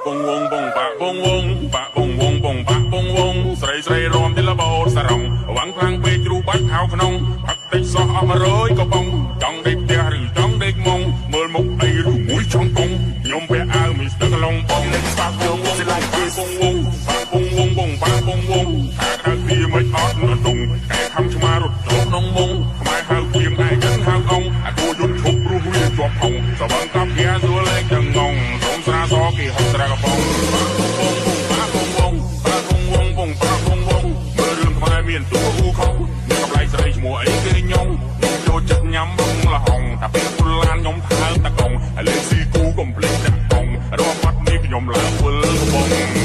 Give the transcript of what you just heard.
bong wong bong ba bong wong ba bong wong bong ba bong wongស្រីស្រីរំទីលបោសរងវាំងខ្លាំងពេកជ្រូបាច់ខោក្នុងផឹកតិចសោះអស់100ក៏បងចង់ដេកផ្ទះឬចង់ដេកមុងមើលមុខអីឬមួយចង់កងខ្ញុំពាក់អាវមីស្ទឹកឡុងបងបាក់វងសិលាយពីបងវងបាក់បងវងបងបាក់បងវងថាក្រៅពីមិនអត់នដងតែខំឆ្មារត់ចូលក្នុងមុងខ្មែរហៅគៀងឯចឹងហៅអងអាគួយយន្តឈប់ព្រោះវាជាប់ហងសវងកាប់ជាសួរលេងទាំងងងសូមស្រាសគេហត់ស្រាកបងបាក់បងវងបាក់បងវងបងបាក់បងវងមើលរឿងខ្មែរមានតួអ៊ូខំមានកម្លៃស្រីឈ្មោះអីគេខ្ញុំចូលចិត្តញ៉ាំបងលហងតែពេលពុលឡានខ្ញុំថើតកងឥឡូវស៊ីគូកំភ្លេចដាក់កងរកបាត់នេះខ្ញុំឡើងវិលកំបង